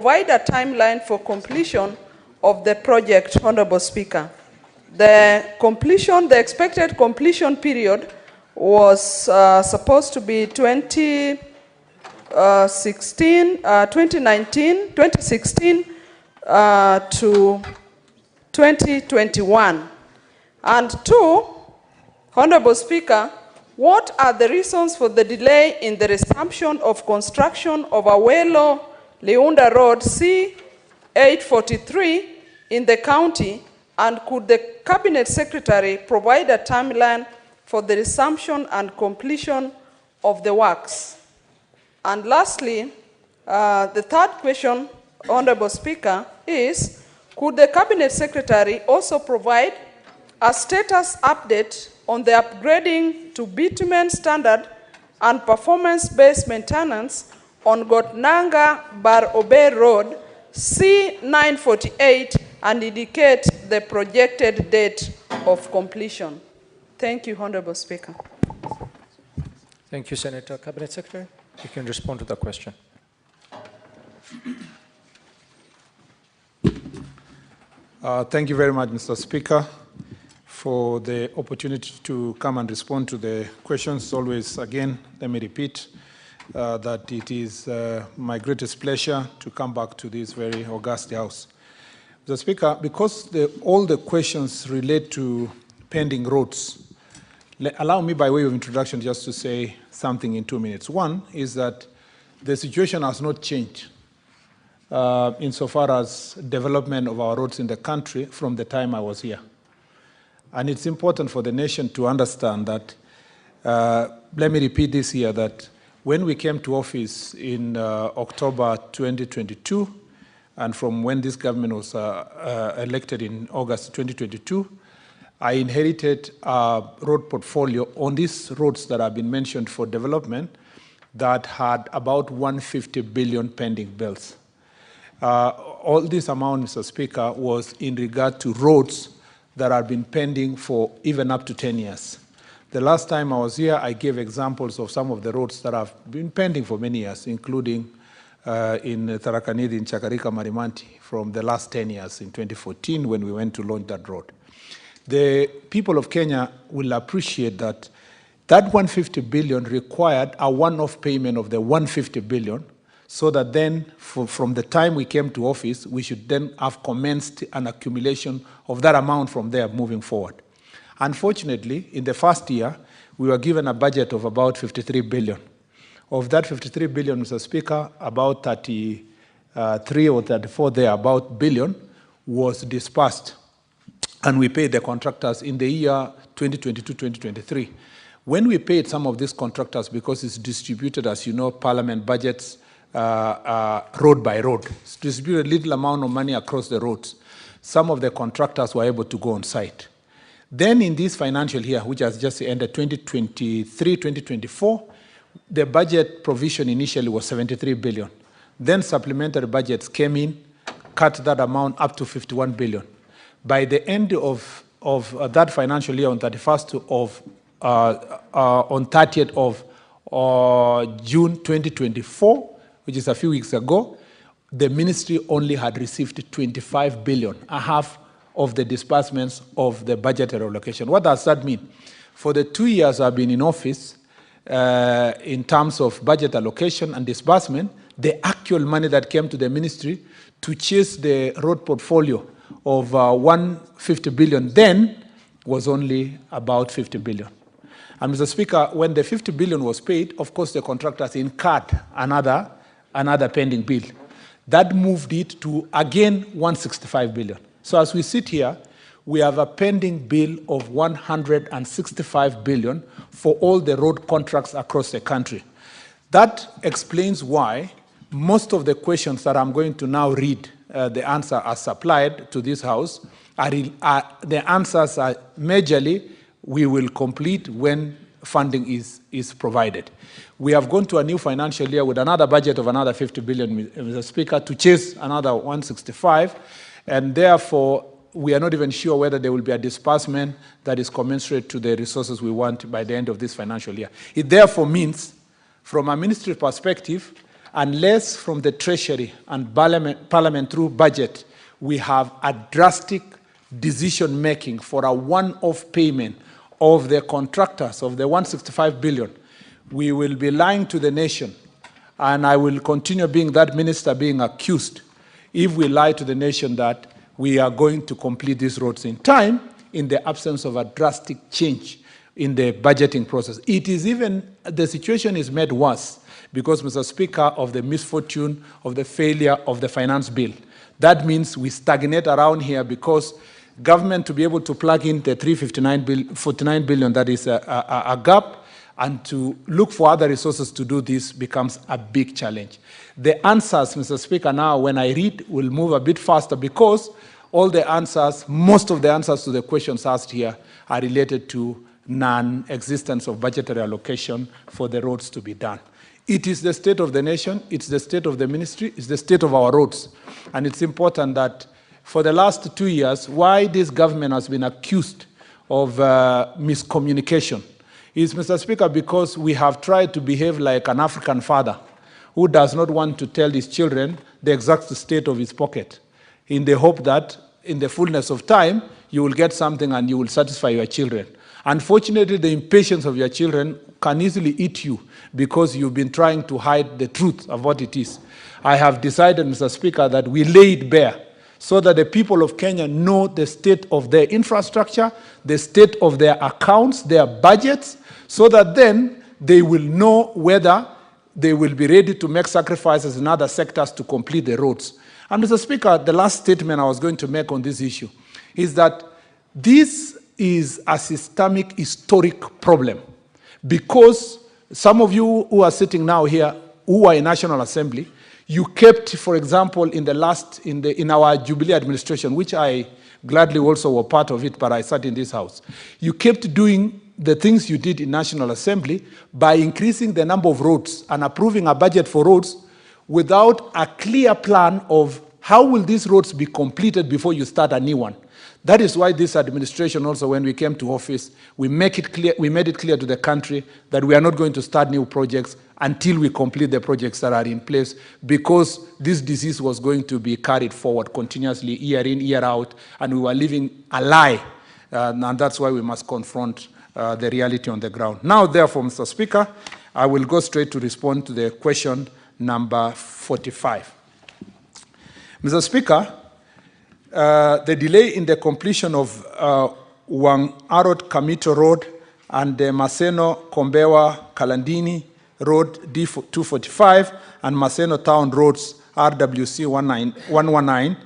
provide a timeline for completion of the project, Honorable Speaker. The expected completion period was supposed to be 2016 to 2021. And two, Honorable Speaker, what are the reasons for the delay in the resumption of construction of Awelo-Leunda Road C843 in the county, and could the Cabinet Secretary provide a timeline for the resumption and completion of the works? And lastly, the third question, Honorable Speaker, is could the Cabinet Secretary also provide a status update on the upgrading to bitumen standard and performance-based maintenance on Gotnanga Bar Obe Road C948 and indicate the projected date of completion? Thank you, Honorable Speaker. Thank you, Senator. Cabinet Secretary, you can respond to the question. Thank you very much, Mr. Speaker, for the opportunity to come and respond to the questions. Always, again, let me repeat that it is my greatest pleasure to come back to this very august House. Mr. Speaker, because all the questions relate to pending roads, allow me by way of introduction just to say something in 2 minutes. One is that the situation has not changed insofar as development of our roads in the country from the time I was here. And it's important for the nation to understand that, let me repeat this here, that when we came to office in October 2022, and from when this government was elected in August 2022, I inherited a road portfolio on these roads that have been mentioned for development that had about 150 billion pending bills. All this amount, Mr. Speaker, was in regard to roads that have been pending for even up to 10 years. The last time I was here, I gave examples of some of the roads that have been pending for many years, including in Tarakanidi, in Chakarika, Marimanti, from the last 10 years in 2014 when we went to launch that road. The people of Kenya will appreciate that that 150 billion required a one-off payment of the 150 billion, so that then from the time we came to office, we should then have commenced an accumulation of that amount from there moving forward. Unfortunately, in the first year, we were given a budget of about 53 billion. Of that 53 billion, Mr. Speaker, about 33 or 34 thereabout billion was dispersed, and we paid the contractors in the year 2022-2023. When we paid some of these contractors, because it's distributed, as you know, Parliament budgets road by road, it's distributed a little amount of money across the roads. Some of the contractors were able to go on site. Then in this financial year, which has just ended 2023-2024, the budget provision initially was 73 billion. Then supplementary budgets came in, cut that amount up to 51 billion. By the end of that financial year, on 30th of June 2024, which is a few weeks ago, the ministry only had received 25 billion, a half of the disbursements of the budgetary allocation. What does that mean? For the 2 years I've been in office, in terms of budget allocation and disbursement, the actual money that came to the ministry to chase the road portfolio of 150 billion then was only about 50 billion. And Mr. Speaker, when the 50 billion was paid, of course the contractors incurred another pending bill. That moved it to, again, 165 billion. So as we sit here, we have a pending bill of 165 billion for all the road contracts across the country. That explains why most of the questions that I'm going to now read, the answer as supplied to this House, the answers are majorly we will complete when funding is provided. We have gone to a new financial year with another budget of another 50 billion, Mr. Speaker, to chase another 165, and therefore we are not even sure whether there will be a disbursement that is commensurate to the resources we want by the end of this financial year. It therefore means, from a ministry perspective, unless from the Treasury and Parliament through budget, we have a drastic decision-making for a one-off payment of the contractors of the 165 billion, we will be lying to the nation, and I will continue being that minister being accused if we lie to the nation that we are going to complete these roads in time in the absence of a drastic change in the budgeting process. It is even, the situation is made worse because, Mr. Speaker, of the misfortune of the failure of the finance bill. That means we stagnate around here because government to be able to plug in the 49 billion, that is a gap, and to look for other resources to do this becomes a big challenge. The answers, Mr. Speaker, now when I read will move a bit faster because all the answers, most of the answers to the questions asked here are related to non-existence of budgetary allocation for the roads to be done. It is the state of the nation, it's the state of the ministry, it's the state of our roads. And it's important that for the last 2 years, why this government has been accused of miscommunication is, Mr. Speaker, because we have tried to behave like an African father who does not want to tell his children the exact state of his pocket in the hope that in the fullness of time, you will get something and you will satisfy your children. Unfortunately, the impatience of your children can easily eat you because you've been trying to hide the truth of what it is. I have decided, Mr. Speaker, that we lay it bare so that the people of Kenya know the state of their infrastructure, the state of their accounts, their budgets, so that then they will know whether they will be ready to make sacrifices in other sectors to complete the roads. And Mr. Speaker, the last statement I was going to make on this issue is that this is a systemic, historic problem because some of you who are sitting now here, who are in National Assembly, you kept, for example, in our Jubilee administration, which I gladly also were part of it, but I sat in this house. You kept doing the things you did in National Assembly by increasing the number of roads and approving a budget for roads without a clear plan of how will these roads be completed before you start a new one. That is why this administration also, when we came to office, we made it clear to the country that we are not going to start new projects until we complete the projects that are in place, because this disease was going to be carried forward continuously, year in, year out, and we were living a lie. And that's why we must confront the reality on the ground. Now, therefore, Mr. Speaker, I will go straight to respond to the question number 45. Mr. Speaker, the delay in the completion of Wang-Arod Kamito Road and the Maseno-Kombewa Kalandini Road D245 and Maseno Town Roads RWC 119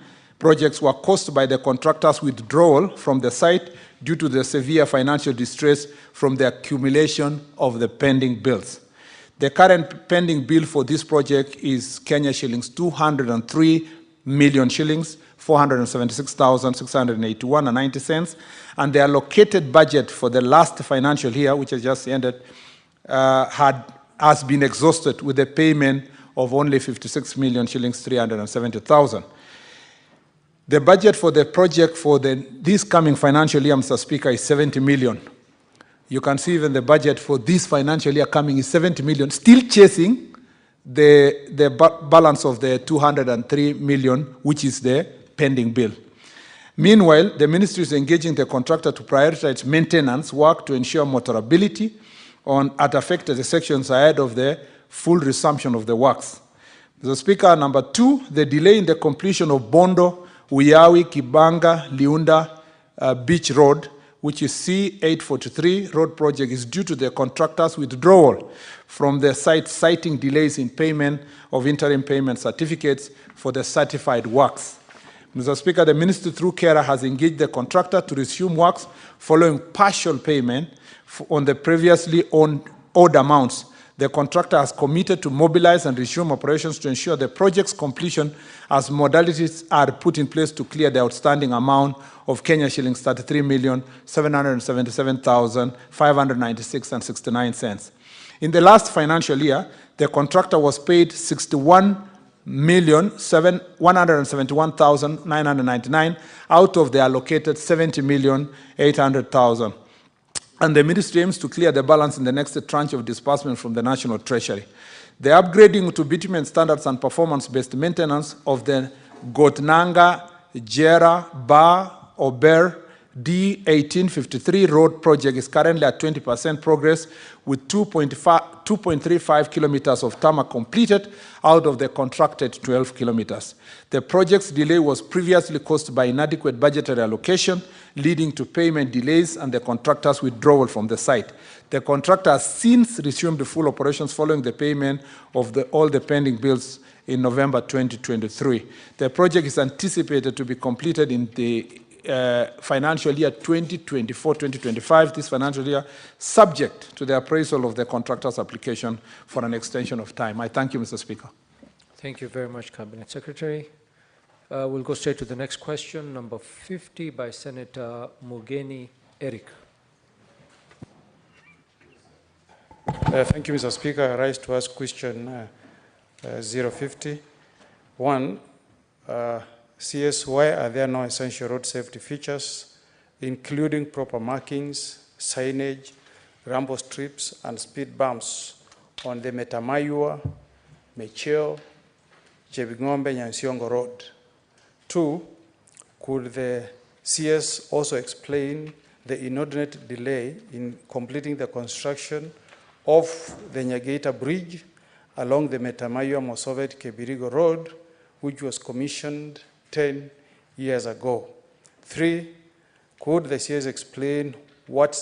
projects were caused by the contractor's withdrawal from the site due to the severe financial distress from the accumulation of the pending bills. The current pending bill for this project is Kenya shillings 203 million shillings, 476,681.90 cents, and the allocated budget for the last financial year, which has just ended, has been exhausted with a payment of only 56 million shillings, 370,000. The budget for the project for this coming financial year, Mr. Speaker, is 70 million. You can see even the budget for this financial year coming is 70 million, still chasing the balance of the 203 million, which is the pending bill. Meanwhile, the ministry is engaging the contractor to prioritize maintenance work to ensure motorability at affected sections ahead of the full resumption of the works. Mr. Speaker, number 2, the delay in the completion of Bondo, Uyawi, Kibanga, Liunda Beach Road, which is C843 road project, is due to the contractor's withdrawal from the site, citing delays in payment of interim payment certificates for the certified works. Mr. Speaker, the ministry through KERA has engaged the contractor to resume works following partial payment on the previously owed amounts. The contractor has committed to mobilize and resume operations to ensure the project's completion as modalities are put in place to clear the outstanding amount of Kenya shillings 33,777,596.69 cents. In the last financial year, the contractor was paid 61,171,999 out of the allocated 70,800,000. And the ministry aims to clear the balance in the next tranche of disbursement from the National Treasury. The upgrading to bitumen standards and performance-based maintenance of the Gotnanga, Jera, Bar, Ober, D1853 road project is currently at 20% progress, with 2.35 kilometers of tarmac completed out of the contracted 12 kilometers. The project's delay was previously caused by inadequate budgetary allocation, leading to payment delays and the contractor's withdrawal from the site. The contractor has since resumed full operations following the payment of all the pending bills in November 2023. The project is anticipated to be completed in the financial year 2024-2025, this financial year, subject to the appraisal of the contractor's application for an extension of time. I thank you, Mr. Speaker. Thank you very much, Cabinet Secretary. We'll go straight to the next question, number 50 by Senator Mugeni Eric. Thank you, Mr. Speaker. I rise to ask question 050. One, CS, why are there no essential road safety features, including proper markings, signage, rumble strips, and speed bumps on the Metamayua, Mecheo, Chebingombe, Nyansiongo Road? Two, could the CS also explain the inordinate delay in completing the construction of the Nyagaita Bridge along the Metamayua-Mosovet-Kebirigo Road, which was commissioned 10 years ago? Three, could the CS explain what